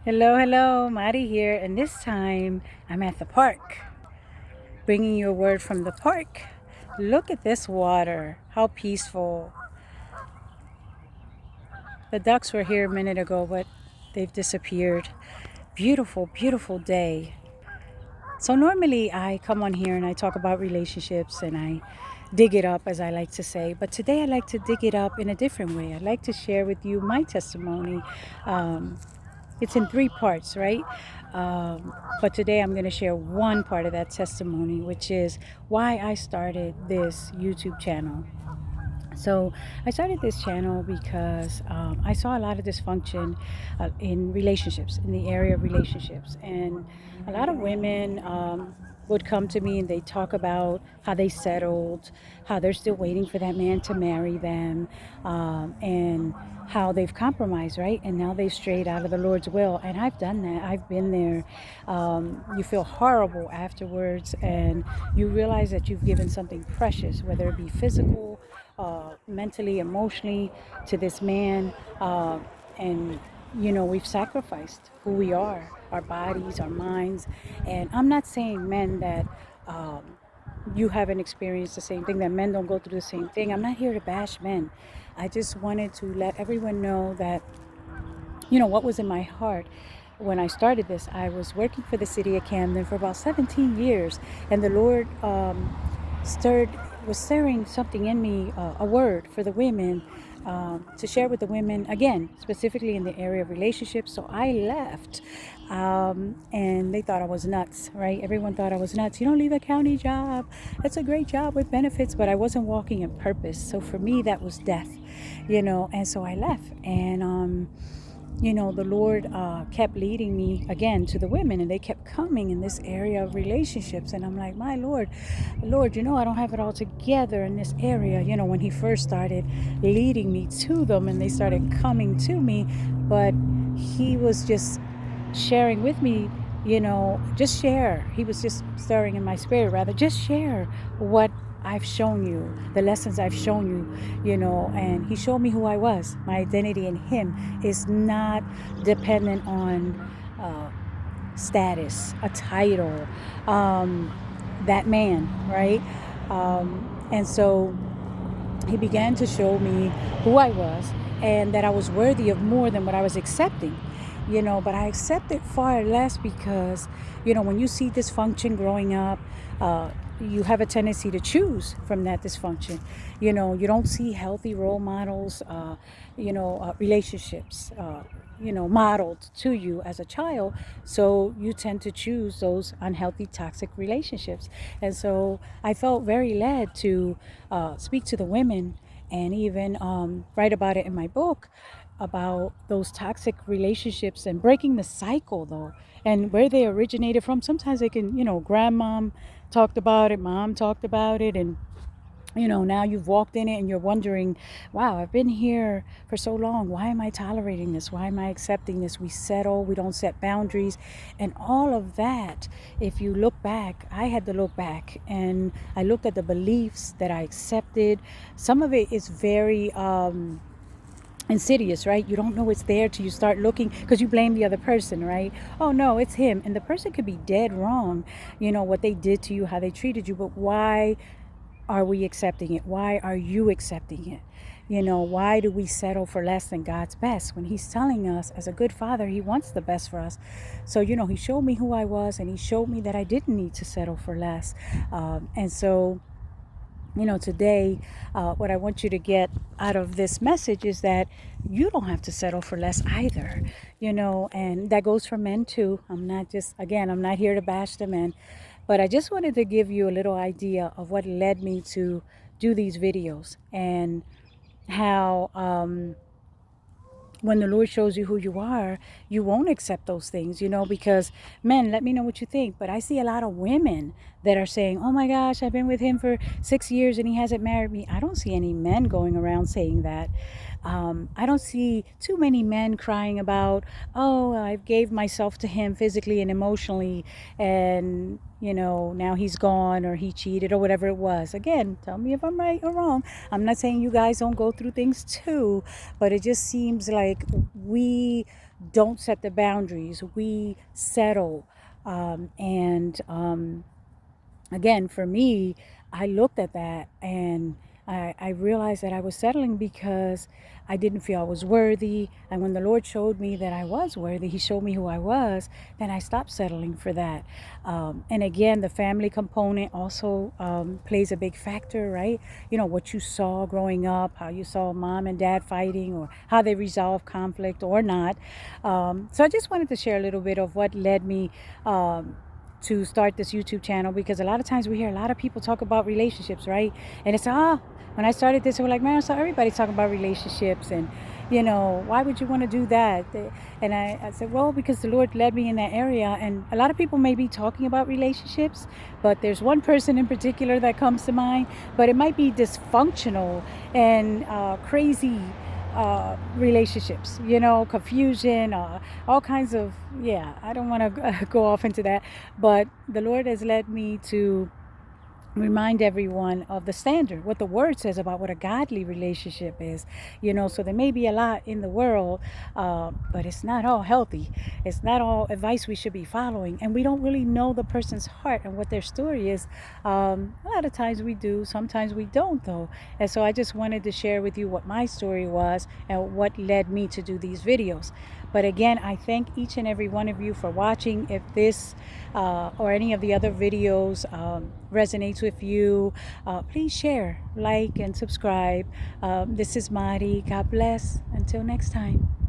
Hello, hello, Mari here, and this time I'm at the park, bringing you a word from the park. Look at this water, how peaceful. The ducks were here a minute ago, but they've disappeared. Beautiful, beautiful day. So, normally I come on here and I talk about relationships and I dig it up, as I like to say, but today I like to dig it up in a different way. I'd like to share with you my testimony. Um, It's in three parts, right? But today I'm going to share one part of that testimony, which is why I started this YouTube channel. So I started this channel because I saw a lot of dysfunction in relationships, in the area of relationships. And a lot of women would come to me and they talk about how they settled, how they're still waiting for that man to marry them, and how they've compromised, right? And now they've strayed out of the Lord's will. And I've done that. I've been there. You feel horrible afterwards, and you realize that you've given something precious, whether it be physical, mentally, emotionally, to this man. And, we've sacrificed who we are, our bodies, our minds. And I'm not saying, men, that you haven't experienced the same thing, that men don't go through the same thing. I'm not here to bash men. I just wanted to let everyone know that, what was in my heart. When I started this, I was working for the city of Camden for about 17 years, and the Lord stirred was stirring something in me, a word for the women, to share with the women, again, specifically in the area of relationships. So I left, and they thought I was nuts, right? Everyone thought I was nuts. You don't leave a county job, it's a great job with benefits, but I wasn't walking in purpose. So for me, that was death, and so I left. And the Lord kept leading me again to the women, and they kept coming in this area of relationships. And I'm like, my Lord, I don't have it all together in this area. When He first started leading me to them and they started coming to me, but He was just sharing with me, just share. He was just stirring in my spirit, rather, just share what I've shown you, the lessons I've shown you, and He showed me who I was. My identity in Him is not dependent on status, a title, that man, right? And so He began to show me who I was, and that I was worthy of more than what I was accepting. But I accepted far less because, when you see dysfunction growing up, you have a tendency to choose from that dysfunction. You don't see healthy role models, relationships, modeled to you as a child. So you tend to choose those unhealthy, toxic relationships. And so I felt very led to speak to the women, and even write about it in my book, about those toxic relationships and breaking the cycle, though, and where they originated from. Sometimes they can, grandmom talked about it, mom talked about it, and now you've walked in it and you're wondering, wow, I've been here for so long. Why am I tolerating this? Why am I accepting this? We settle, we don't set boundaries, and all of that. If you look back, I had to look back, and I looked at the beliefs that I accepted. Some of it is very insidious, right? You don't know it's there till you start looking, because you blame the other person, right? Oh no, it's him. And the person could be dead wrong, what they did to you, how they treated you, but why are we accepting it? Why are you accepting it? Why do we settle for less than God's best when He's telling us, as a good father, He wants the best for us? So, He showed me who I was, and He showed me that I didn't need to settle for less. And so, today, what I want you to get out of this message is that you don't have to settle for less either, and that goes for men too. I'm not here to bash the men, but I just wanted to give you a little idea of what led me to do these videos, and how, when the Lord shows you who you are, you won't accept those things, because, men, let me know what you think. But I see a lot of women that are saying, oh my gosh, I've been with him for 6 years and he hasn't married me. I don't see any men going around saying that. I don't see too many men crying about, oh, I gave myself to him physically and emotionally, and now he's gone, or he cheated, or whatever it was. Again, tell me if I'm right or wrong. I'm not saying you guys don't go through things too, but it just seems like we don't set the boundaries. We settle. And again, for me, I looked at that and I realized that I was settling because I didn't feel I was worthy. And when the Lord showed me that I was worthy, He showed me who I was, then I stopped settling for that. And again, the family component also plays a big factor, right? You know, what you saw growing up, how you saw mom and dad fighting, or how they resolve conflict or not. So I just wanted to share a little bit of what led me. To start this YouTube channel, because a lot of times we hear a lot of people talk about relationships, right? And it's when I started this, we're like, man, I saw everybody talking about relationships, and why would you want to do that? And I said, well, because the Lord led me in that area, and a lot of people may be talking about relationships, but there's one person in particular that comes to mind, but it might be dysfunctional and crazy relationships, confusion, all kinds of, yeah, I don't want to go off into that, but the Lord has led me to remind everyone of the standard, what the word says about what a godly relationship is. So there may be a lot in the world, but it's not all healthy. It's not all advice we should be following, and we don't really know the person's heart and what their story is. A lot of times we do, sometimes we don't, though. And so I just wanted to share with you what my story was and what led me to do these videos. But again, I thank each and every one of you for watching. If this or any of the other videos resonates with you, please share, like, and subscribe. This is Mari. God bless. Until next time.